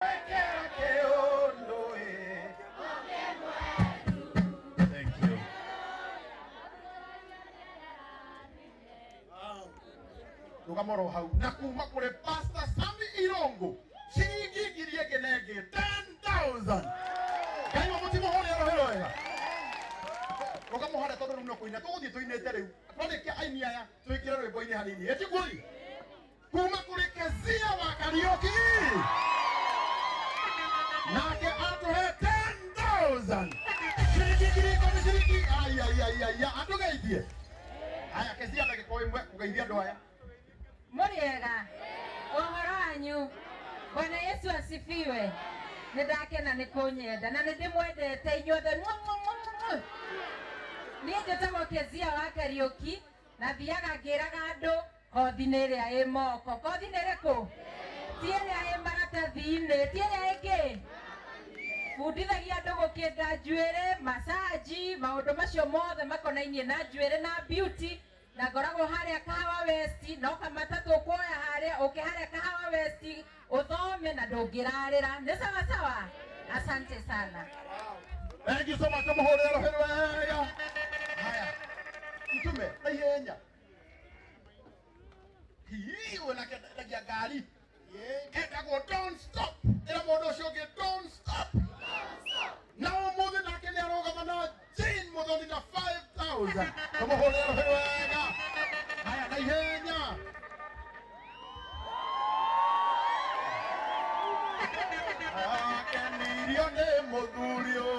Thank you. Tukamoro hau na kuma kule Pastor Sami Irongo shilingi giriege nege 10,000. Kai wa mutimo hore roho ya. Tukamuhara todo runo kuina tuthi tuinete riu. Twandike aini aya twikire rwimbo-ini hanini. Eti kuri. Kuma kule Kezia wa Karaoke. Nake atuhe 10,000. Shilingi giriege shilingi ay atugeithie. Aya Kezia ndagiko imwe kugeithia andu aya. Muriega. Ohoro anyu. Bwana Yesu asifiwe. Nidakena nikunyenda na ndimwendete inyothe. Niĩ njĩtagwo Kezia wa Karaoke na thiaga ngĩraga andũ kothi nĩ ĩrĩa ĩ moko. Kothi nĩ ĩrĩkũ? Ti ĩrĩa ĩ maratathi-inĩ, ti ĩrĩa ĩngĩ. Fundithagia andũ gũkĩnda njuĩrĩ, massage, maũndũ macio mothe makonainie na njuĩrĩ na beauty. Na ngoragwo harĩa Kahawa West, no kamatatũ kuoya harĩa, ũke harĩa Kahawa West, ũthome na ndũngĩrarĩra. Nĩ sawa sawa? Asante sana. Thank you so much. Tumuhorero hero. Haya. Mtume, ayenya. Hii wanakia gari. Etagwo don't stop. Ila modo shoge don't stop. Now more na kene aroga mana Jane modoni na 5,000. Tumuhorero hero. Haya ayenya. Kenirione modurio.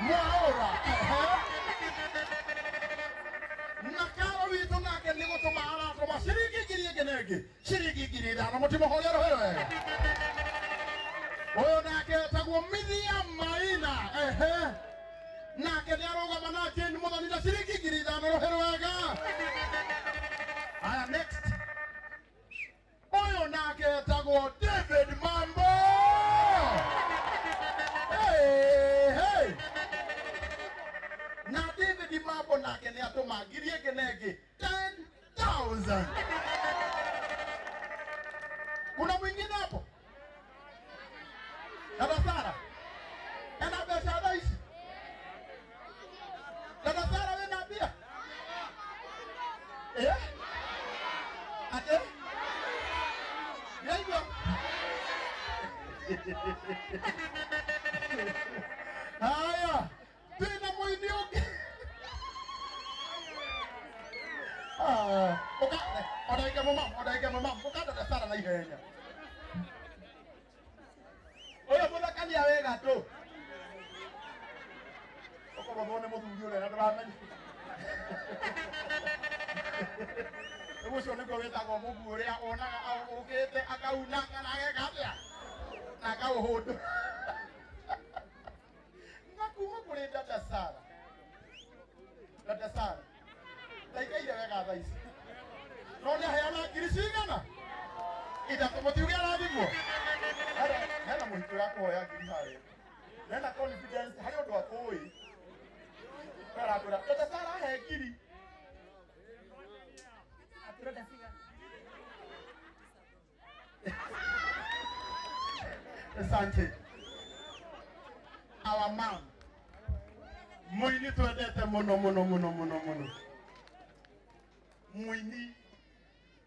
Mwaora nakaro witu nake ni gutumara tuma shiringi giriege nege shiringi girida na mutimo horero wewe oyo nake tagwo Miriam Maina nake ni aroga manake ni muthoni na shiringi girida na rohero wega. Aya next oyo nake tagwo David Mambo. Hey na David Mambo nake ni atuma giriege nege 10,000. Kuna mwingine hapo? Dada Sara. Ana biashara hizi. Dada Sara wewe naambia? Ate? Yaiyo. Haya. Tena mwinioke. Odaika mama, ukada Sara na ihenya. Oya bola kani awega tu. Oko babone muthuri ule na ndamenya. Ego shone ko weta ko mugu ule onaga ukete akaunanga na gekatia. Na ka uhudu. Ngakuma kule dada Sara. Dada Sara. Like ida wega thaisi. None hayana kirisigana. Ida kumutiugia na thimo. Hena muhitu yako ya ngiri hare. Hena confidence hayo ndo akoi. Kara dada Sara he ngiri. Atroda siga. Asante. Our mom. Muini twendete muno. Muini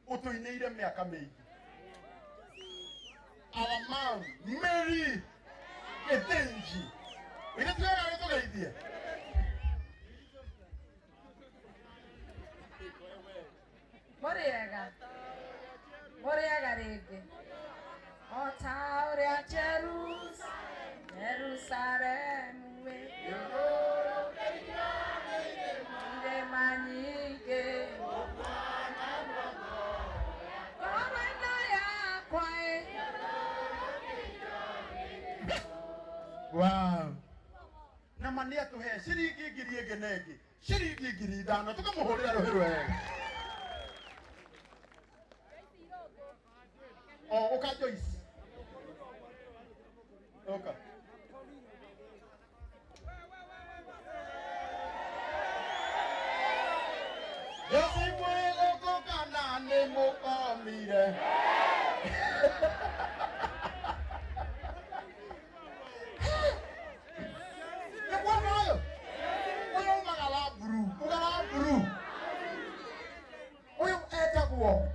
utuineire miaka mingi. Our mom Mary Etenji. Ile tuya tugeithie. Muriega rĩngĩ. O ta ũrĩa Jerusalemu Yerusalemu we ire manyike korana yakwa wow na mania tuhe ciringi ngiri ĩngĩ na ĩngĩ ciringi ngiri 5 tukamũhũrĩra rũhĩ rwega ũka Joyce ũka Joyce mwĩgũkũ kana nĩ mũkomire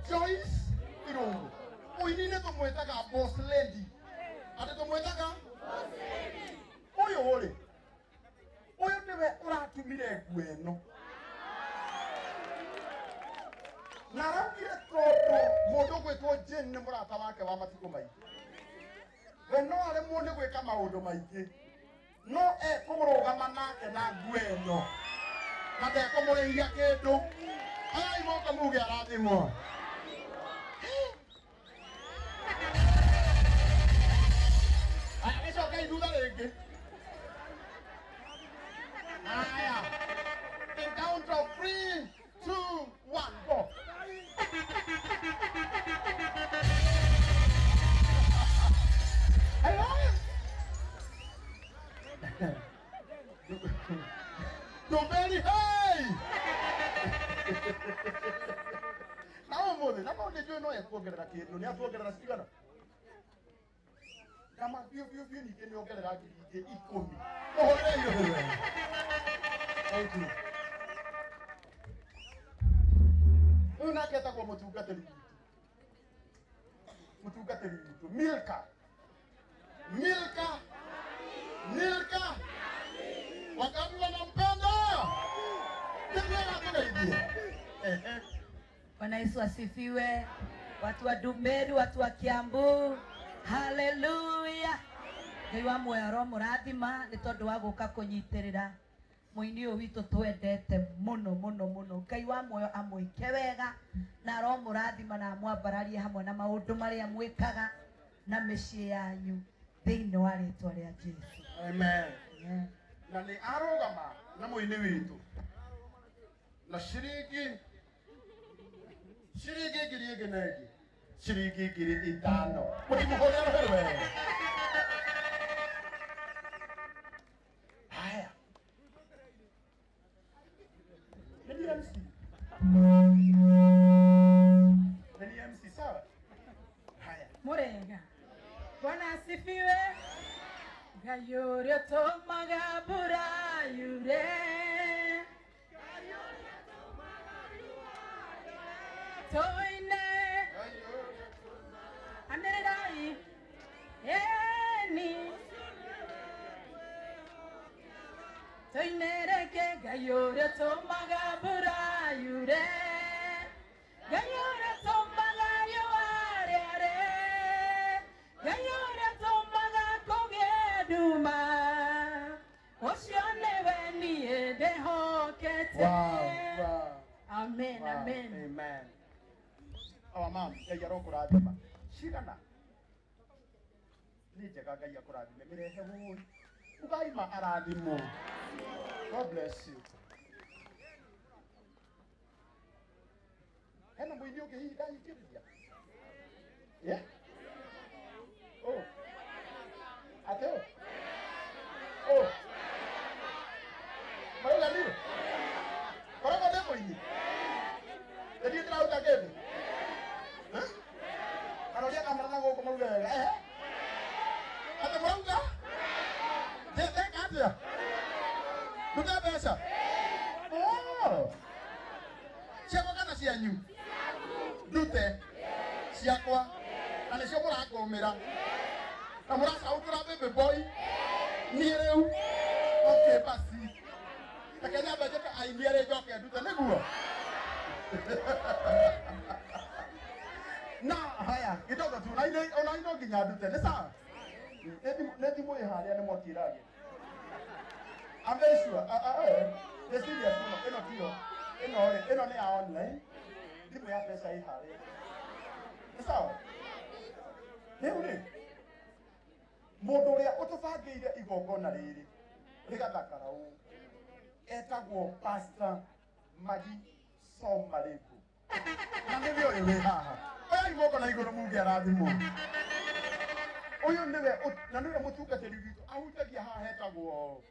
Joyce Irungu muinine tumwetaga boss lady ati tumwetaga boss lady uyu niwe uratumire nguo ĩno na araugire tondu mundu gwitwo Jane ni murata wake wa matuko maingĩ we no aremwo nĩ gwĩka maũndũ maingĩ no ekũmũrũgama nake na nguo ĩno na ndekũmũrĩhia kĩndũ ayai moko muge arathimwo okay, do that again. In count of 3, 2, 1, go. Hello? Don't very hey! Now, mother, now you know a poker that you don't have to get a cigarette. Kama vio ni kene ongelera ngiri 10 muhore iyo thank you una keta kwa mutungatiri witu Milka wakati wanampenda Bwana Yesu asifiwe. Watu wa Dumeru, watu wa Kiambu, haleluya. Ngai wa muoyo murathima ni tondu wa guka kunyitirira muini uyu witu twendete muno. Ngai wa muoyo amwike wega na ro murathima na mwambararie hamwe na maundu maria mwikaga na micii yanyu thiini wa ritwa ria Jesu. Amen. Na ni arugama na muini witu na ciringi ngiri ĩngĩ na ĩngĩ ciringi ngiri 5 mũtimuhũrĩra rũhĩ wega. Haya nĩ MC sawa. Haya Murega. Bwana asifiwe. Ngai ũrĩa ũtũmaga mbura yure toine anerai eni toine reke Ngai ũrĩa ũtũmaga mbura yure Ngai ũrĩa ũtũmaga riũa rĩare Ngai ũrĩa ũtũmaga kũgĩe nduma ũcio nĩwe niĩ ndĩhokete. Amen. Our mom, Ngai arokũrathima cigana nĩ njega Ngai akũrathime mĩrehe wũi ugaima arathimwo. God bless you. Hena mũini ũngĩ hihi ndahingĩrĩria? Yeah? Oh. Ate o? Oh. Marauga nini? Koragwo ndĩ mũini? Nĩniĩ ndĩrauga kĩndũ? Anoria kamera na gũkũ mauga wega. Ate murauga? Ndeka atĩa? Nduta mbeca? Ciakwa kana cianyu? Ndute ciakwa na nĩcio mũrakũmĩra na mũracaũkĩra Baby Boy niĩ rĩu. Okay basi reke nyambe njĩke aini erĩ njoke ndute nĩguo. Na haya kidogo tu ona ino nginya ndute nĩ sawa. Neti mo ihale ni mwakirage. I'm very sure. The serious eno ni online. Ndipo ya pesa ihale. Sawa. Leo mundu uria utubangire igongona riri rigathakara u etagwo Pastor Magi Somaliku. Na nivyo uri haha. Oya igongona iguru mungi arathimo. Uyu niwe mutungatiri witu ahutagia haha hetagwo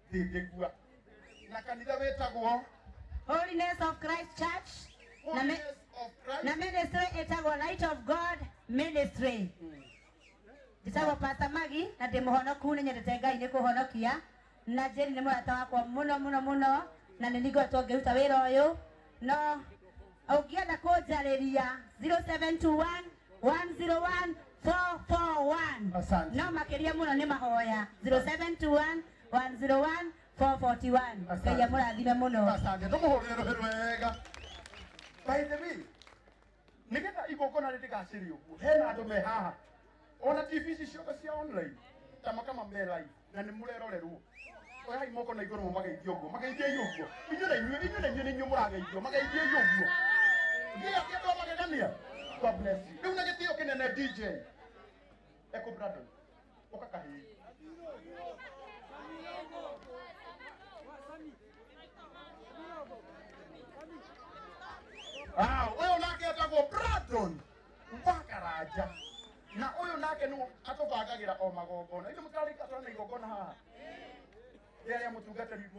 Ndingikua. Na kanitha wetagwo Holiness of Christ Church. Na ministry etagwo Light of God Ministry. Nditagwo Pastor Magi na ndi muhonoku ni nyendete Ngai ni kuhonokia na Jeri ni murata wakwa muno na ni nigotwo ngiruta wira uyu no ungienda kunjariria 0721 101 441 no makiria muno ni mahoya 0721 101 441 Ngai amurathime muno. Asante tumuhurire ruhiru wega. By the way nigetha igongona ritigacirio guo hena andu me haha ona TV ciothe cia online kama me live na ni murerorerwo oya imoko na iguru magaithio guo inyuĩ ni murageithio magaithio guo ngia kĩndũ magegania. God bless you. Rĩu na gĩtĩo kĩnene DJ Eko Brandon ukakahi uyu nake etagwo Brandon Wakaraja na uyu nake nu atubangagira o magongona ithu mutarika twana igongona haha rĩrĩa mũtungatĩri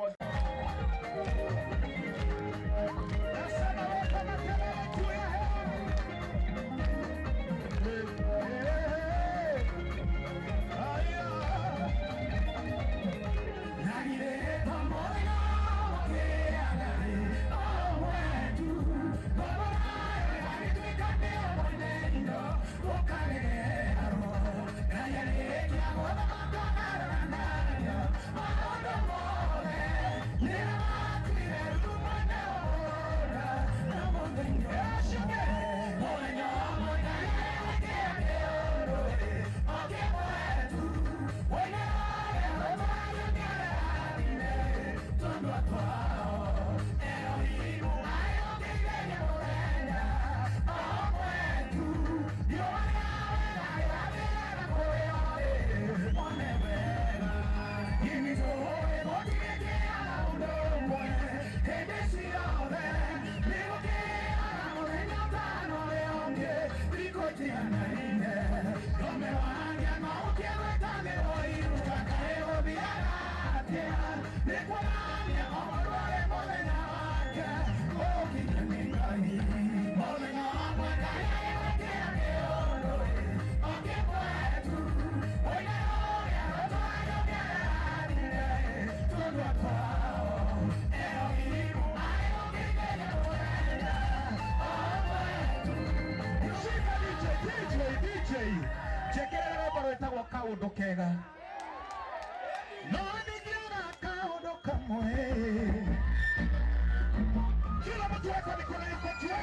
wa kaundu kega no nigira kaundu kamwe kila mtu weka mikono yako juu.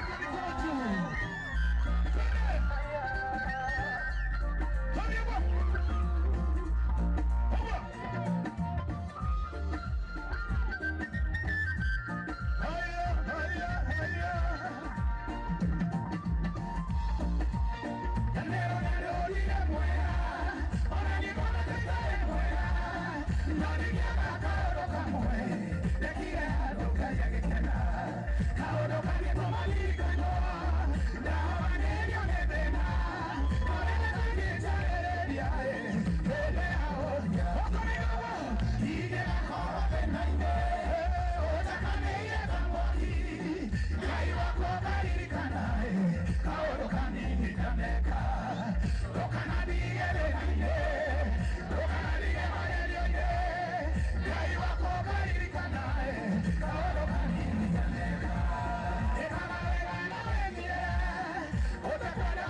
What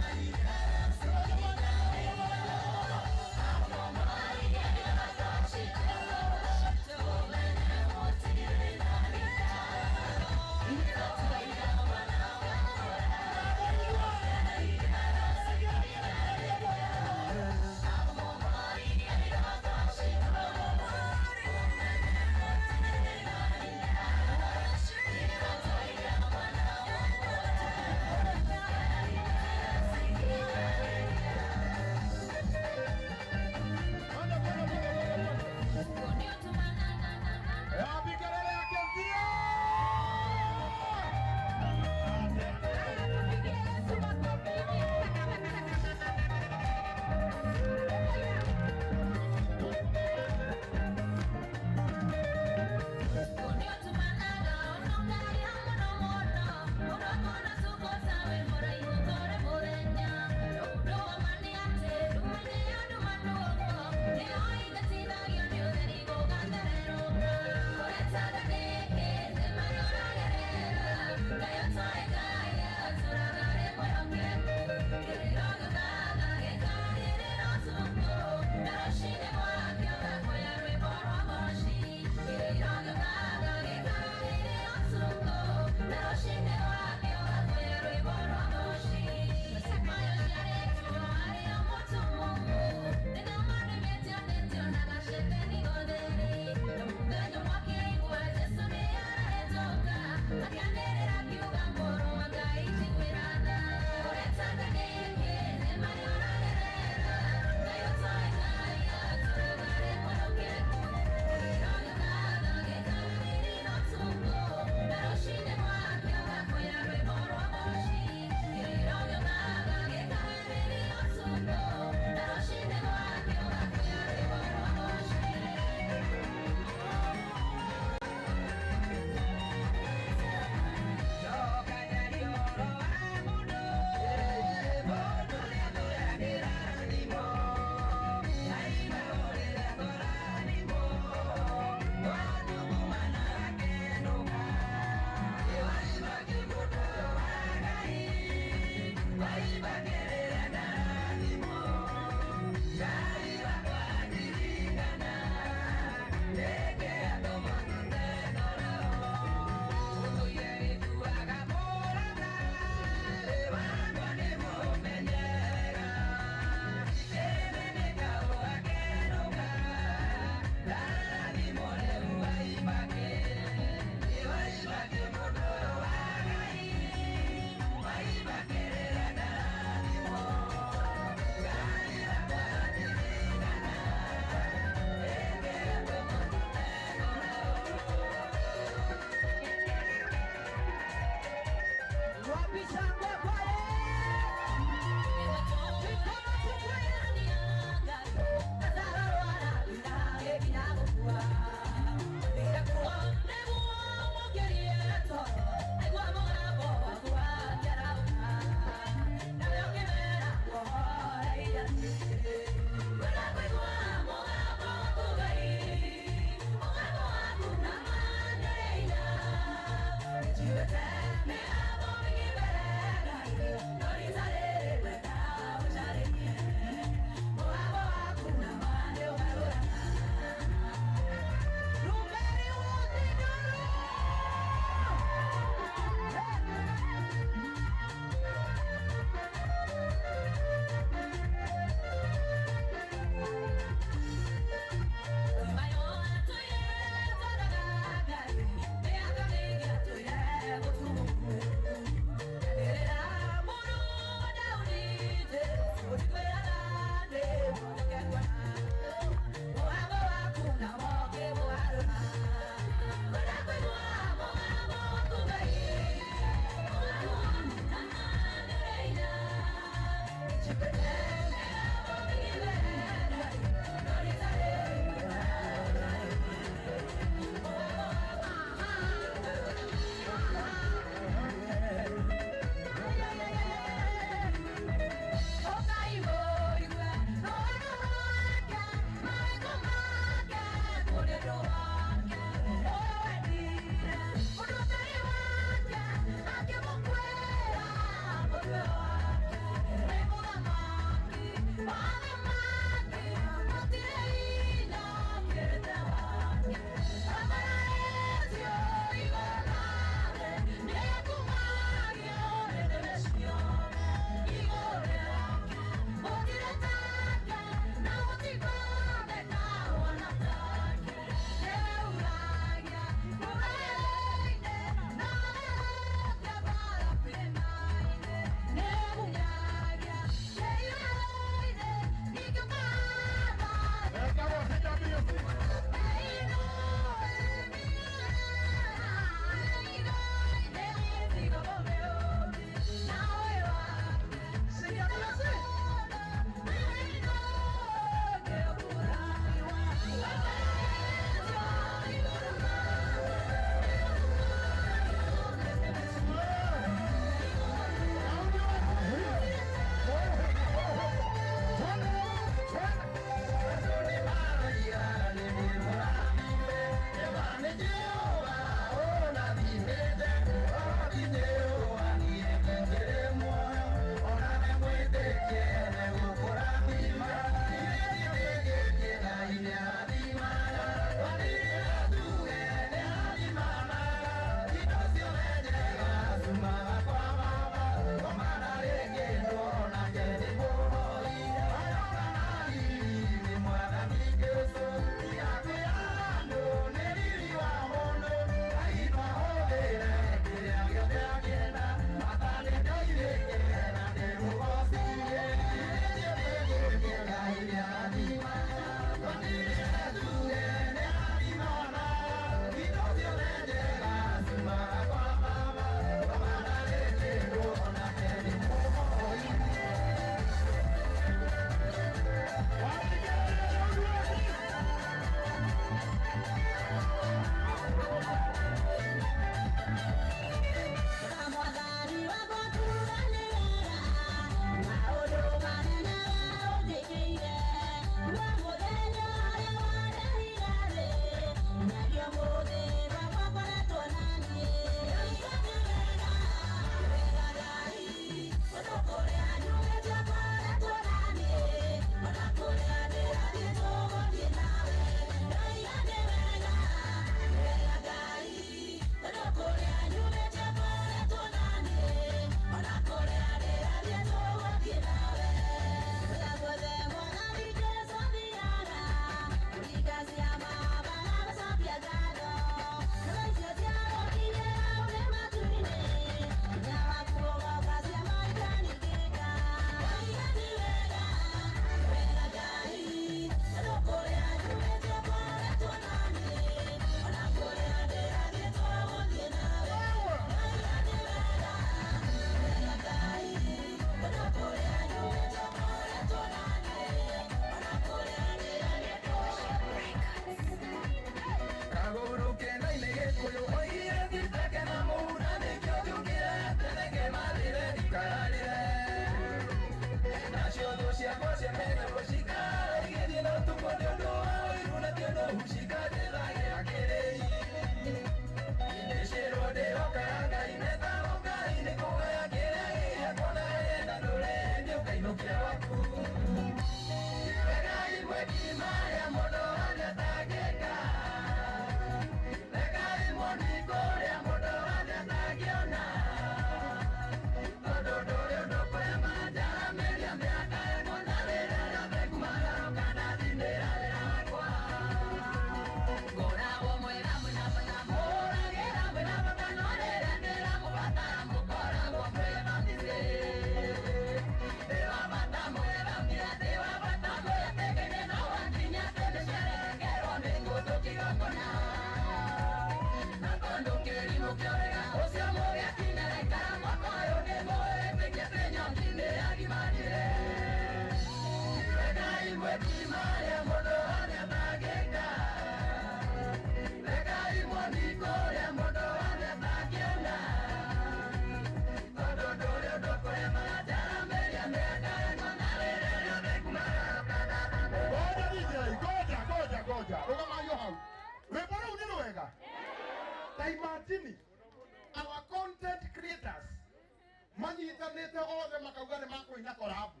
marĩte othe makauga nĩ makũina korabu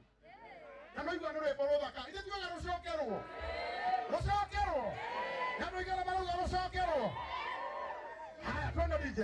na maigua nĩ rwĩmbo rũthaka ithe tuaga rũcokerwo na rũigana marauga rũcokerwo. Haya, twende DJ.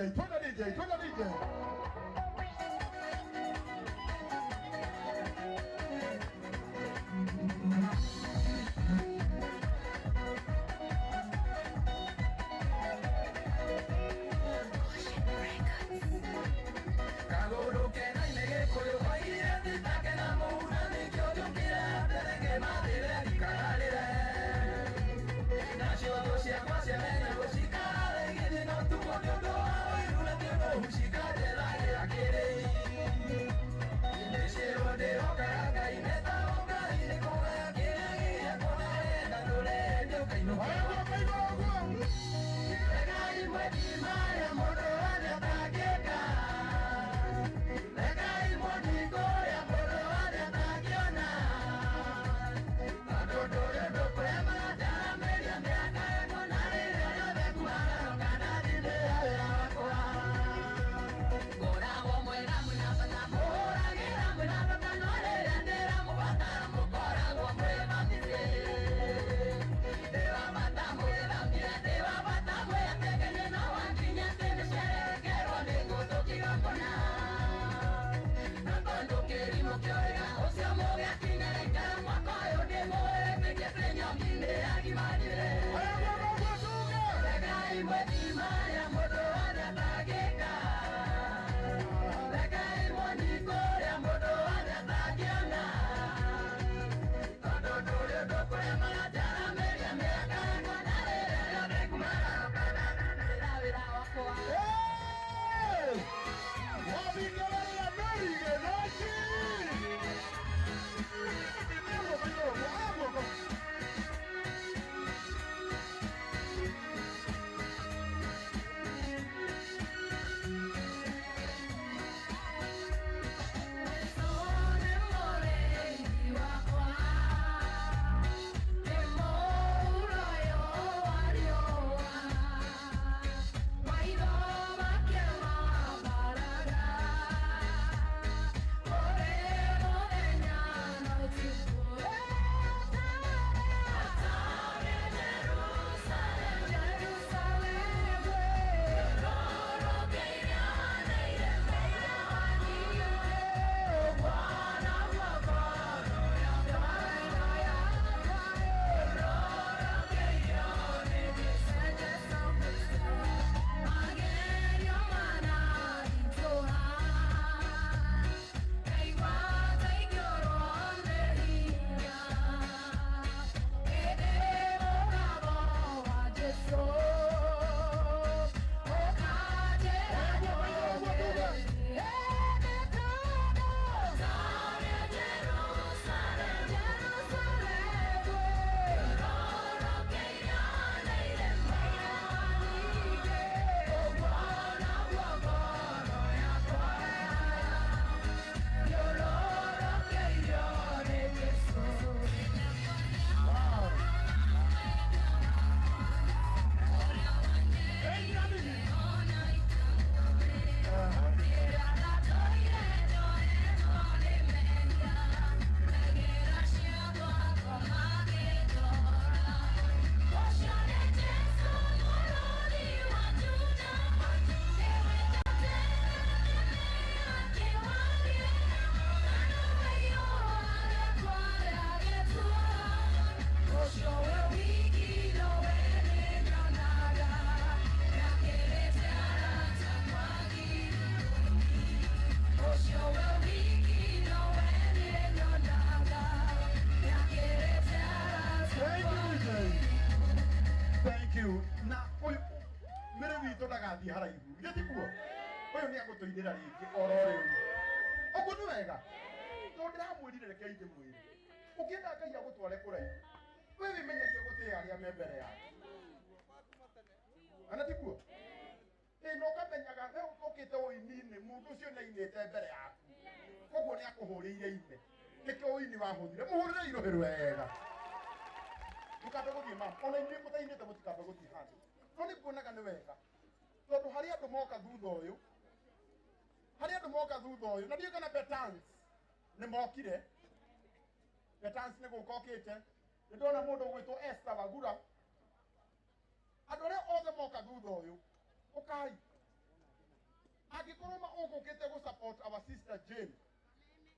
ndagathiĩ haraihu gĩtikuo ũyũ nĩ agũtũinĩra rĩngĩ oro rĩu ũguo nĩ wega tondũ ndĩramwĩrire reke inde mwĩrĩ ũkĩenda Ngai agũtware kũraihu we wĩmenyerie gũtĩa arĩa me mbere yaku ana tikuo no kamenyaga we ũkĩte ũini-inĩ mũndũ ũcio nĩainĩte mbere yaku koguo nĩ akũhũrĩire ine nĩkĩo ũini wahũthire mũhũrĩre irũhĩ rwega mũkambe gũthiĩ mama ona inyuĩ mũtainĩte mũtikambe gũthiĩ handũ no nĩ kuonaga nĩ wega tondũ harĩ andũ moka thutha ũyũ Hari andu moka thutha uyu na ndio kana Betans ni mokire. Betans ni gukokite. Ndona mundu gwitwo Esther Wagura. Andu aria othe moka thutha uyu ukai agikorwo ugukite gu support our sister Jane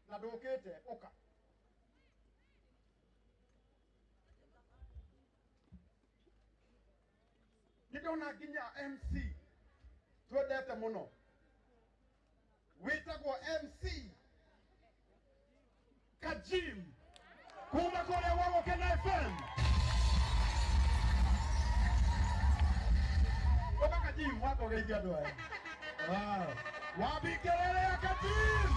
na ndukite uka ndona nginya MC twendete muno witagwo MC Kajim kuma kule wao Kena FM. Baba Kajim wako geithia andu aya. Wow. Wapi kelele ya Kajim?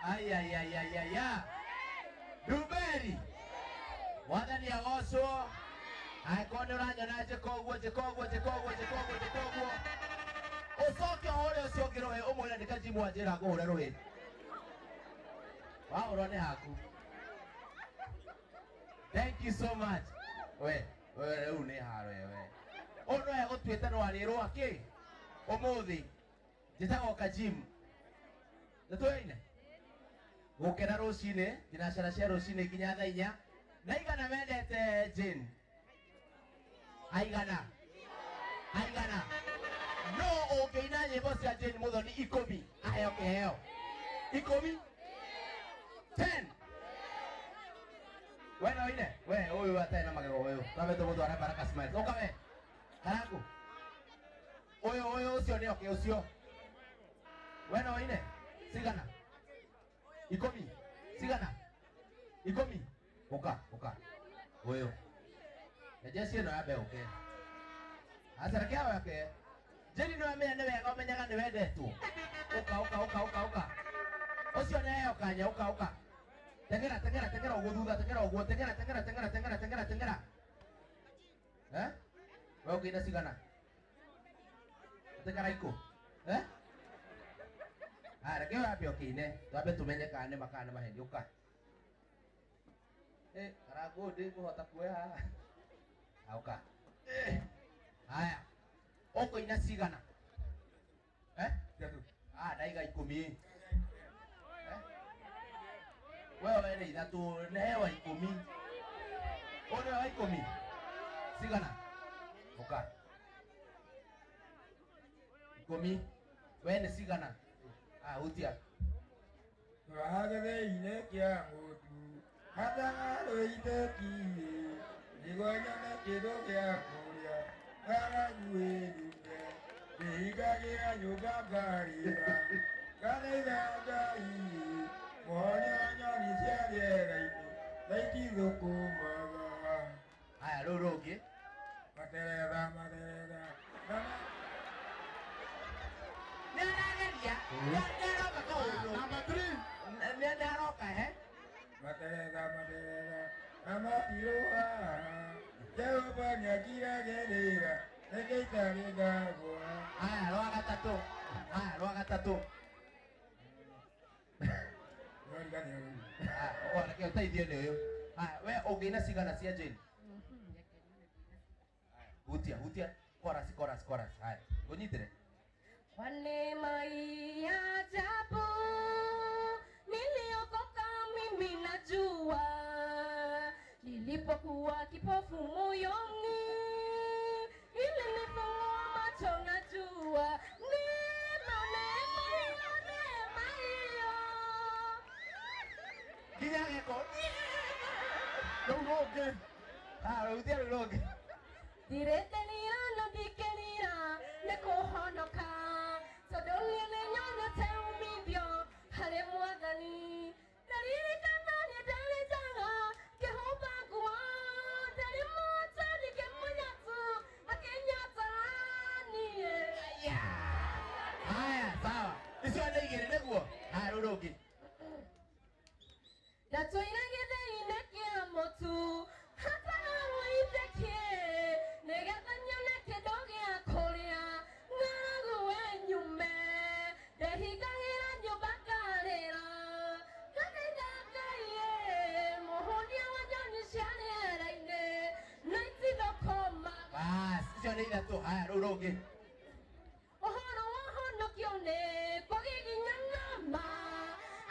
Ay. Duberi. Wathani agocwo. Aikone uranyona jikoguo. Ucoke ore ucio ngirohe umwire ni Kajimu anjira nguhure ruhi. Waurwo ni haku. Thank you so much. We riu ni haro we. Ono egutwite no arirwo aki. Umuthi. Njitagwo Kajimu. Nitwine. Gukena rucine, thinacara cia rucine nginya thaa 4. Na igana mendete Jane. Aigana. No ungeina nyimbo cia Jane Muthoni 10. Aheo kiheo. 10. 10. We no ine. We uyu atena magego uyu. Tabe to mutwara Baraka Smiles. Oka we. Karangu. Uyu ucio ni oke ucio. We no ine. Sigana. 10. Sigana. 10. Oka. Uyu. Ejesi no abe oke. Asara kia wake. Jeni no amenya ne wega umenyaga ni wendetwo. Oka. Ucio ne okanya oka. Tengera uguthutha, tengera. Eh? Wewe ukiina sigana. Tengera iko. Eh? Reke wapi okine. Twabe tumenye kana makana mahendi oka. Karago ndi kuhota kuoya. Oka. Haya. Oko ina sigana. Daiga 10. Wewe ni ithatu newa 10. One wa 10. Sigana. Oka. 10. Wewe ni sigana. Utia. Wahagere ine kia mutu. Hata roiteki. Nigonya na kido kia kuria. Kara jueruke. Nihigagira nyuga garira. Kanega gai. Mwonya ni siagera ine. Laiti dhukumaga. Haya roroge. Materera. Nanageria. Nanaroka ko. Number 3. Nanaroka Materera. Amatiroa. Jehova nyakia gerera. Negeita megago. Haya roa gatatu. Ora ke utaithio ni uyu. Haya we ungeina sigana cia Jane. Hutia. Chorus. Haya. Unyitire. Kwa neema hii ya ajabu niliokoka mimi najua, nilipokuwa kipofu moyoni ilinifungua macho najua. Neema hiyo. Kijageko. Roroge. Utia roroge. Diretenira no dikenira nekuhonoka sodonia nenyona teumithio hare mwathani ndaririkana nĩ ndarijaga Jehova nguo ndarimota ndikĩmunyatu akĩnyotanie. Haya sawa. Icio nĩ igĩrĩ nĩguo. Haya roroge. Ndatoira gĩthĩ-inĩ kĩa mũtu hata ũitekie nĩgetha nyone kĩndũ gĩa kũrĩa ng'aragu wenyume ndehingagĩra nyũmba ngarĩra ngathaitha Ngai mũhũnia wa nyoni cia rĩera-inĩ na itithũkũmaga. Bas. ithatũ haya rĩu rũngĩ Ũhoro wa honokio nĩ kũgiginyana ma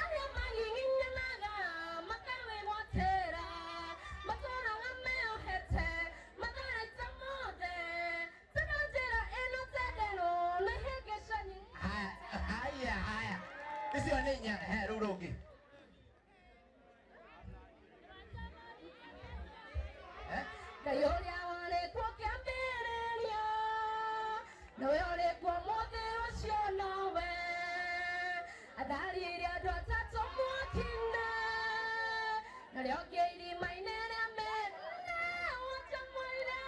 arĩa magiginyanaga makawĩgwatĩra matũũraga meohete matharaita mothe tena njĩra ĩno tenderũ nĩ hĩngĩcani haya icio nĩ inya he rĩu rũngĩ Ngai ũrĩa warĩkuo kĩambĩrĩria nĩwe ũrĩkuo mũthĩ ũcio nowe atharire andũ atatũ mwaki-inĩ narĩo ngĩ irima-inĩ rĩa mene wonjamũire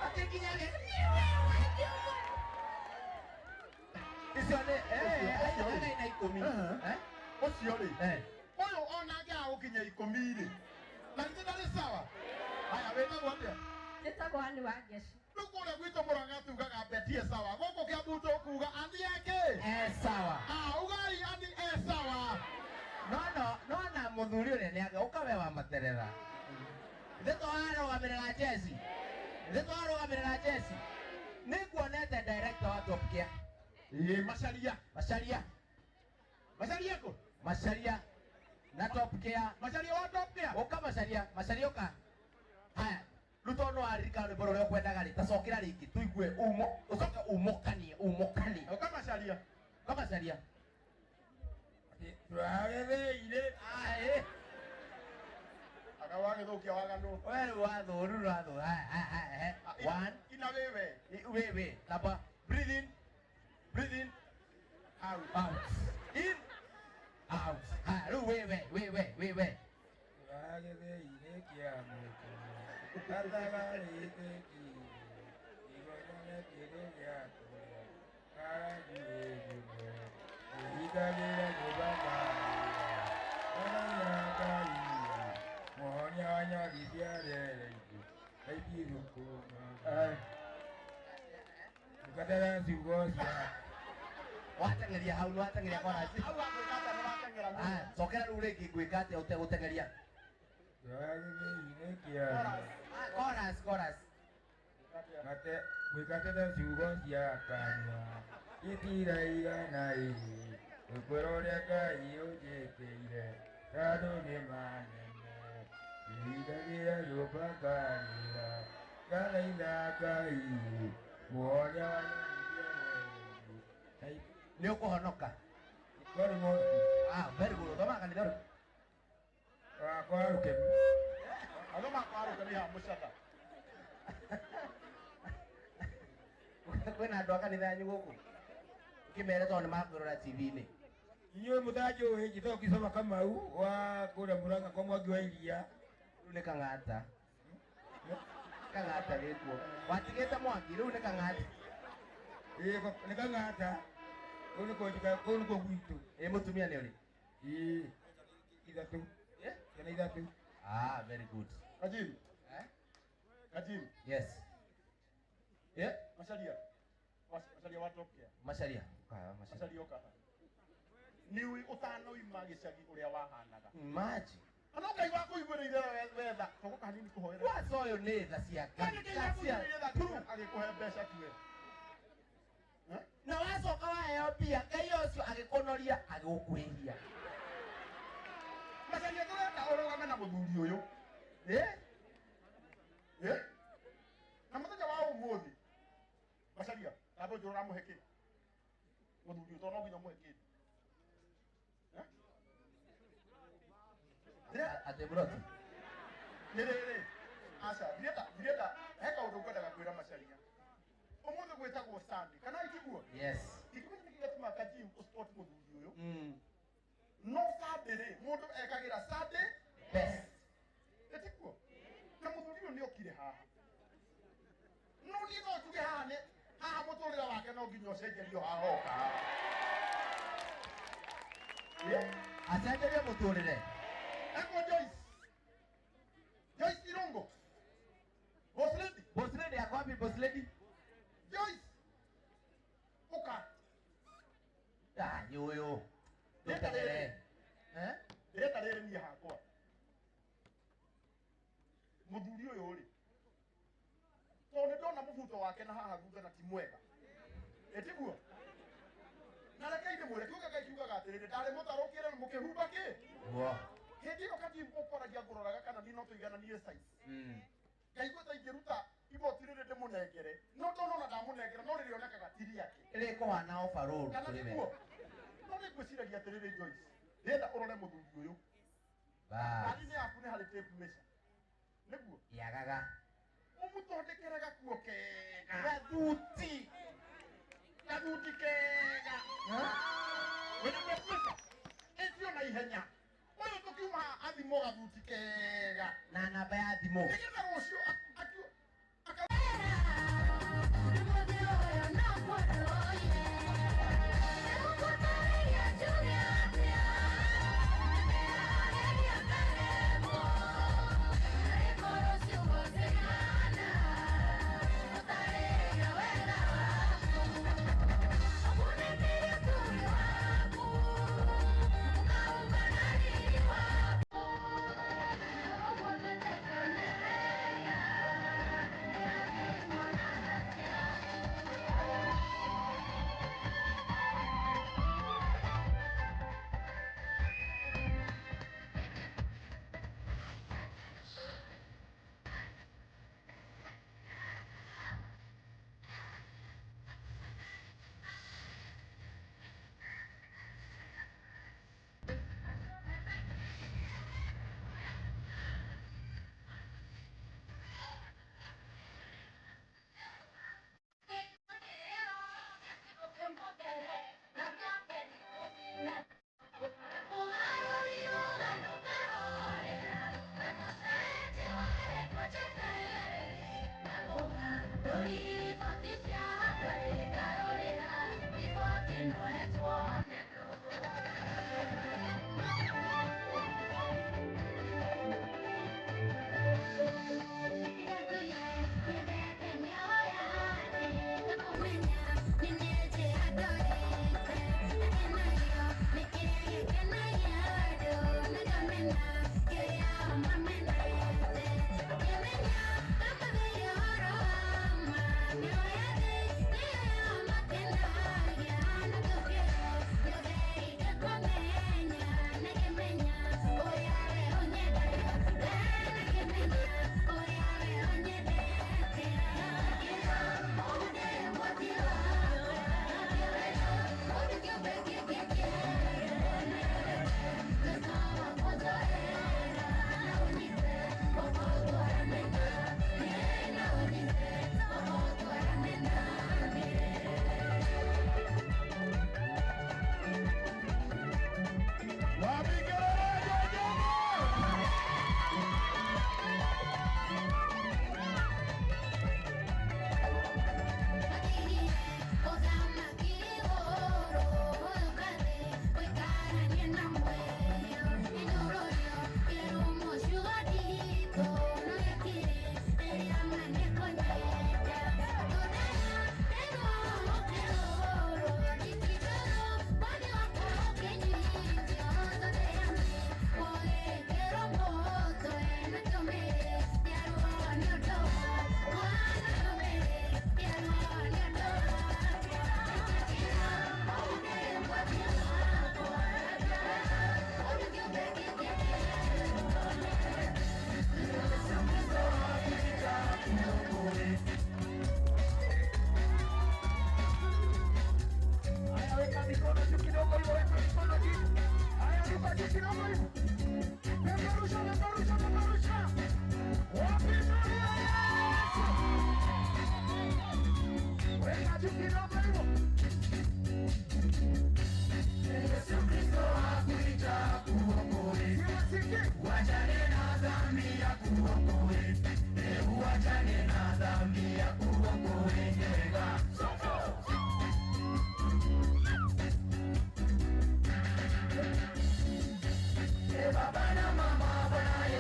akĩkinyage icio nĩ aigana na ikũmi Ũcio rĩ. Ũyũ ona angĩaga gũkinya 10 rĩ. Na githĩ ndarĩ sawa? Haya wĩtagwo atĩa? njĩtagwo Anĩ wa Ngeci Rĩu kũrĩa gwitũ Mũrang'a tugaga betie sawa. Gũkũ Kĩambu tũkuga Anĩ eke. sawa Ugai Anĩ sawa. no na mũthuri ũrĩa nĩaga ũkawe wa materera ithe twarũgamĩrĩra Jesse nĩkuonete director wa Top Gear Macharia Kũ? Macharia na Top Gear Macharia wa Top Gear. ũka Macharia ũka haya rĩu tondũ nĩwaririkana rwĩmbo rũrĩa ũkwendaga rĩ tacokera rĩngĩ tũigue ũcoke umũkanie Ũka Macharia. Macharia twagetheire Aga wagĩthũkia waganu. we rĩu wathũ haya one Ina wewe. wait number breathe in out in out rĩu we twagetheire kĩamũkũ athagarĩte kiugo igonyane kĩrĩ gĩa kũrĩa karaguĩ nyũmwe ihingagĩre nyũmba marĩa kaia mũhonia wa nyoni cia rĩera-inĩ kaithirũkũma tukatera ciugo cia wateng'eria hau wateng'eria korasi Hau angĩkata nĩ wateng'era mũno. cokera rĩu rĩngĩ ngwĩka atĩa ũtegũteng'eria twagetheire kĩamũkũ chorus gwĩkatĩra ciugo cia kanua itiraigana ĩrĩ ũkwĩra ũrĩa Ngai ũnjĩkĩire tondũ nĩ manene ihingagĩra nyũmba ngarĩra ngathaitha Ngai muonia wa nyoni nĩ ũkũhonoka kwarĩ mũndũ very good thoma kanitha rĩu wakora rũkemu Andũ makwaruka nĩ ha mũcata. kwĩna andũ a kanitha yanyu gũkũ ũkĩmere tondũ nĩmakwĩrora TV-inĩ inyuĩ mũthanjũ hĩnji to ũkĩcoma Kamau wa kũrĩa Mũrang'a kwa Mwangi wa Iria rĩu nĩ kang'ata gĩkuo watigĩte Mwangi rĩu nĩ kang'ata nĩ kang'ata kũu nĩkuo gwitũ mũtumia nĩ ũrĩ ithatũ kana ithatũ very good Kajim. Kajim. yes Macharia. Macharia wa Top Gear. Macharia Macharia ũka. Niũĩ ũtanoima gĩcagi ũrĩa wahanaga. maji Ano Ngai wakũiguĩrĩire wetha. Tũgũka hanini kũhoera. waca ũyũ nĩ tha cia Ngai Agĩkũhe mbeca tuwe. na wacoka waheo mbia Ngai ũcio agĩkũnoria agĩgũkuhĩhia Macharia tũrenda ũrũgame na mũthuri ũyũ. Na mũthenya wa ũmũthĩ. Macharia, tambo njũra mũhe kĩ? Mũthuri ũtũ no nginya mũhe kĩ? atĩ buroti Nĩrĩrĩ. Aca, ndirenda he kaũndũ ngwendaga kwĩra Macharia. Ũmũthĩ gwĩtagwo Sunday. Kana ikiguo? yes Ikiguo nĩ gĩgatũma Kajim ũsport mũthuri ũyũ. No Sunday rĩ, mũndũ ekagĩra Sunday best Etikuo. Na mũthuri ũyũ nĩ okire haha. No niĩ no njuge haha nĩ haha mũtũrĩre wake no nginya ũcenjerio haha oka. acenjerie mũtũrĩre Eko Joyce Irongo. Boss lady yako wapi boss lady Joyce. Oka. Yũyũ ndũkenere Ndĩrenda rĩrĩ niĩ hakwa. Mũthuri ũyũ rĩ. wake na haha thutha na ti mwega etiguo na reke mwere kiuga kai kiuga atiriri ndari mutarukire mukihumba ki Wo. hindi yo kati gukoragia nguroraga kana ni no tuigananie size ngaigua ta ingĩruta igoti rĩrĩ ndĩmũnengere no ndonona ndamunengera no rĩrĩ onekaga tiri yake Rĩkũhana overall kana kũrĩ we. nĩguo no nĩngwĩciragia atĩrĩrĩ Joyce ndĩrenda ũrore mũthuri ũyũ Bas. ngari nĩ yaku nĩ harĩ tape measure nĩguo Yagaga. ũmũthondekere gakuo kega gathuti kega wĩna tape measure ĩcio na ihenya ũyũ tũkiuma athimwo gathuti kega Na namba ya thimũ. nĩgetha rũciũ Baba na mama bwana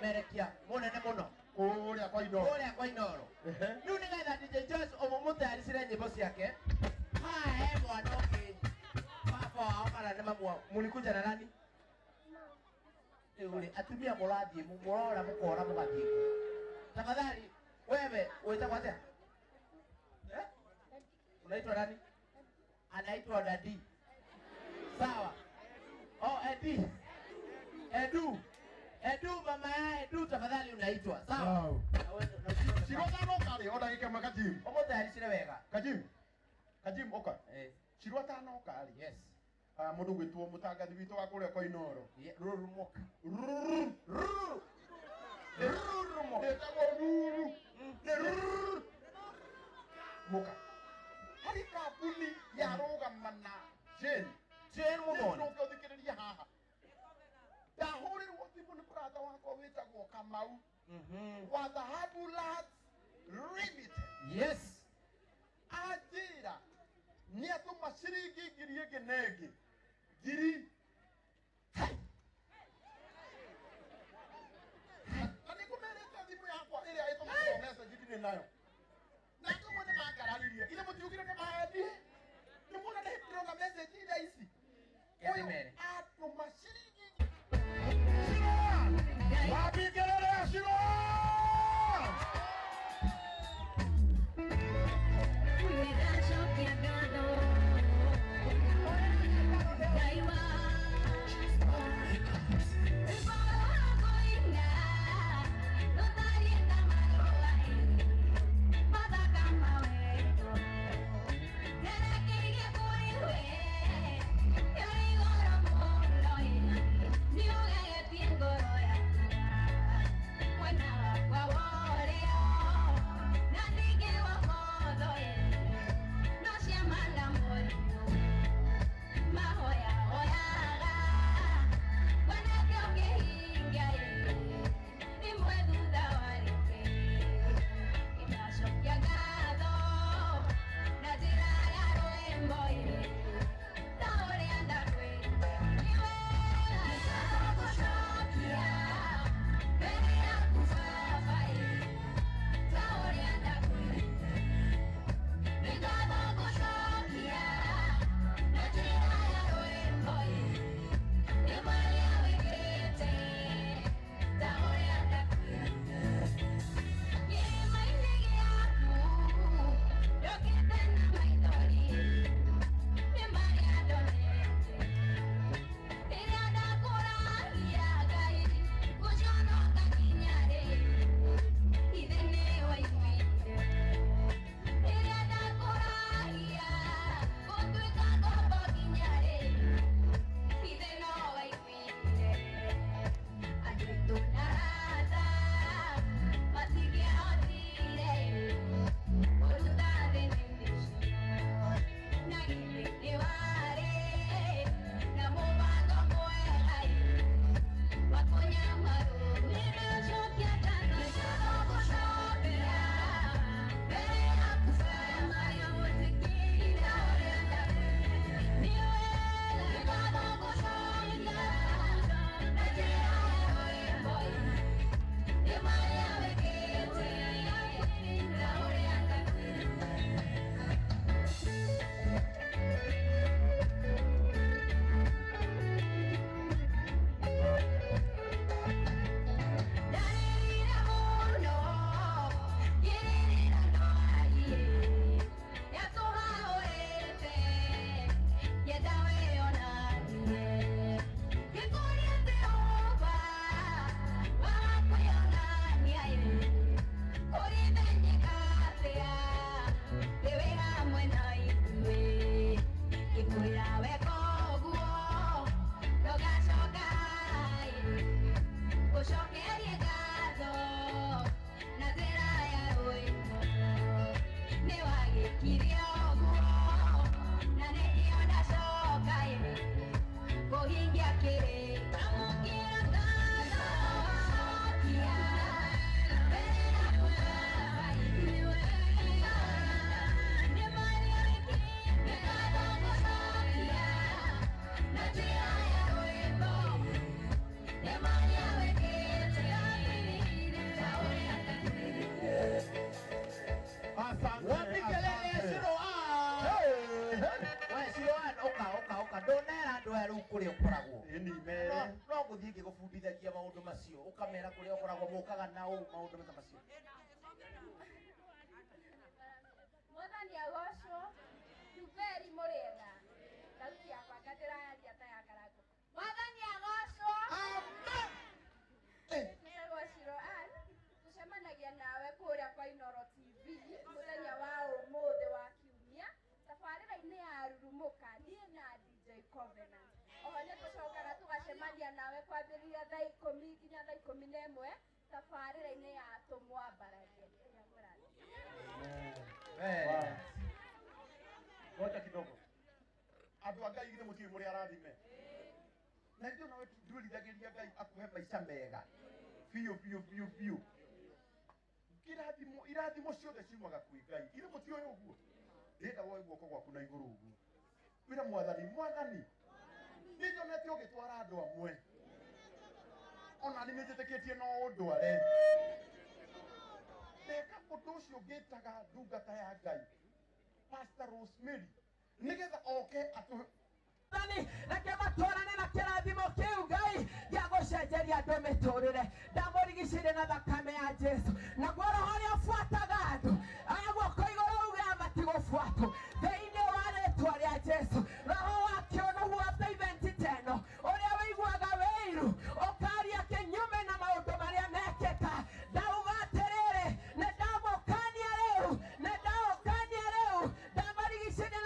Merekia munene muno Kuria kwa ino. kuria kwa Inoro riu ni getha DJ Joyce omumuthi aricire nyimbo ciake he mwana ungi baba wao kana ni mamwa mulikuja na nani riu atumia murathie murora mukora mugathie tafadhali wewe uitagwa atia unaitwa nani anaitwa Dadi sawa Edi Edu mama ya Edu tafadhali unaitwa sawa Shirota no kale oda gike makajim. Omote alisire wega Kajim oka. Shirota no kale. Yes. Mundu gwitwo mutangathi witu wa kuria kwa Inoro. Rurumuka. Muka. Hari kabuni ya roga mana. Jen mumoni. Ndio thikiriria haha. Ndahurirwo thimu ni brother wako witagwo Kamau. Wa Dhahabu Lads Limited. Yes. Ajira ni atuma ciringi ngiri ĩngĩ na ĩngĩ ngiri na nĩngũmerĩte thimũ yakwa ĩrĩa ĩtũmagwo message ndirĩ nayo na tũmwe nĩ mangararirie ithe mũtiugire nĩ maendie nĩ muona nĩ ndĩrona message iria ici ũyũ atũma ciringi wapi kelele ya Shiro mere no guthii ngigubundithagia maundu macio ukamera kuria ukoragwo mukaga na maundu macio Mwathani agocwo Juberi Murietha sauti yakwa ngatirayaria ta ya Karangũ. Mwathani agocwo nĩtagwo Shiro Ann tucemanagia nawe kũrĩa kwa Inooro TV mũthenya wa ũmũthĩ wa kiumia tabarĩra-inĩ ya Rurumũka niĩ na DJ Covenant. Oho nĩtũcokaga tũgacemania nawe kwambĩrĩria thaa 10 nginya thaa 11 tabarĩra-inĩ ya tũmwambararie. ngoja kidogo andu a Ngai githĩ mũtiũĩ mũrĩa arathime na ithuĩ nawe nduĩrithagiria Ngai akuhe maica mega biũ irathimo ciothe ciumaga kwĩ Ngai githĩ mũtiũĩ ũguo ndĩrenda woe guoko gwaku na igũrũ ũguo wĩra mwathani nĩ nyonete ũgĩtwara andũ amwe ona nĩ nĩnjĩtĩkĩtie no ũndware ndeka ũndũ ũcio ngĩtaga ndungata ya Ngai Pastor Rosemary nigetha oke atu Nani reke matwarane na kĩrathimo kĩu Ngai gĩa gũcenjeria andũ mĩtũrĩre ndamũrigicĩirie na thakame ya Jesu naguo roho ũrĩa ũbuataga andũ guoko igũrũ uga matigũbuatwo thĩinĩ wa rĩĩtwa rĩa Jesu roho wa kĩũnũhu wa event ĩno ũrĩa wĩiguaga wĩiru ũkaria kĩnyume na maũndũ marĩa mekĩka ndauga atĩrĩrĩ nĩndamũkania rĩu ndamũrigicĩirie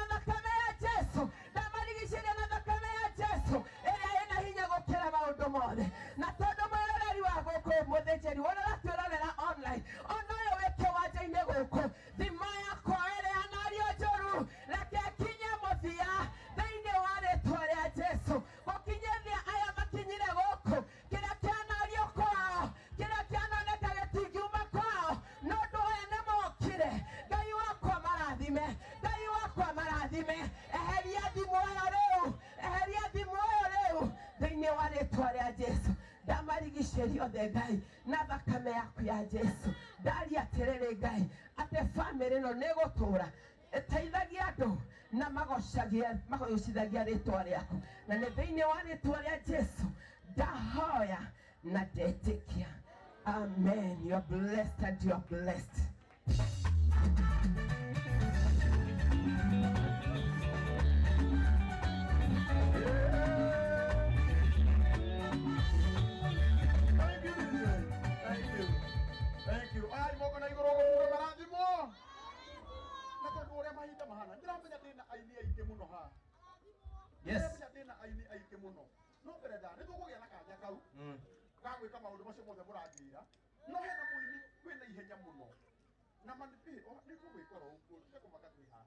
na thakame ya Jesu ĩrĩa ĩna hinya gũkĩra maũndũ mothe na tondũ mwĩroreri wa gũkũ mũthĩnjĩri wona ũratwĩrorera online ona ũyũ wĩ kĩwanja-inĩ gũkũ thimo yakwa ĩrĩa nario njũru reke kinye mũthia thĩinĩ wa rĩĩtwa rĩa Jesu gũkinyithia aya makinyire gũkũ kĩrĩa kĩanario kwao kĩrĩa kĩanoneka gĩtingiuma kwao no ũndũ ũyũ nĩmokire Ngai wakwa marathime eheria thimo ĩyo rĩu thĩinĩ wa rĩĩtwa rĩa Jesu ndamarigicĩria othe Ngai na thakame yaku ya Jesu ndaria atĩrĩrĩ Ngai atĩ bamĩrĩ ĩno nĩ gũtũũra ĩteithagia andũ na magocithagia rĩĩtwa rĩaku na nĩ thĩinĩ wa rĩĩtwa rĩa Jesu ndahoya na ndetĩkia amen. You are blessed and you are blessed. Thank you. Ai moko na igũrũ gũkũ marathimo na tondũ ũrĩa mahinda mahana ndĩramenya ndĩna aini aingĩ mũno haha ndĩramenya ndĩna aini aingĩ mũno no mbere nĩ tũkũgĩa na kanya kau ga gwĩka maũndũ macio mothe mũranjĩra no hena mũini wĩna ihenya mũno na manĩpĩ nĩ tũgwĩkora ũguo nĩ kũmaka twĩ haha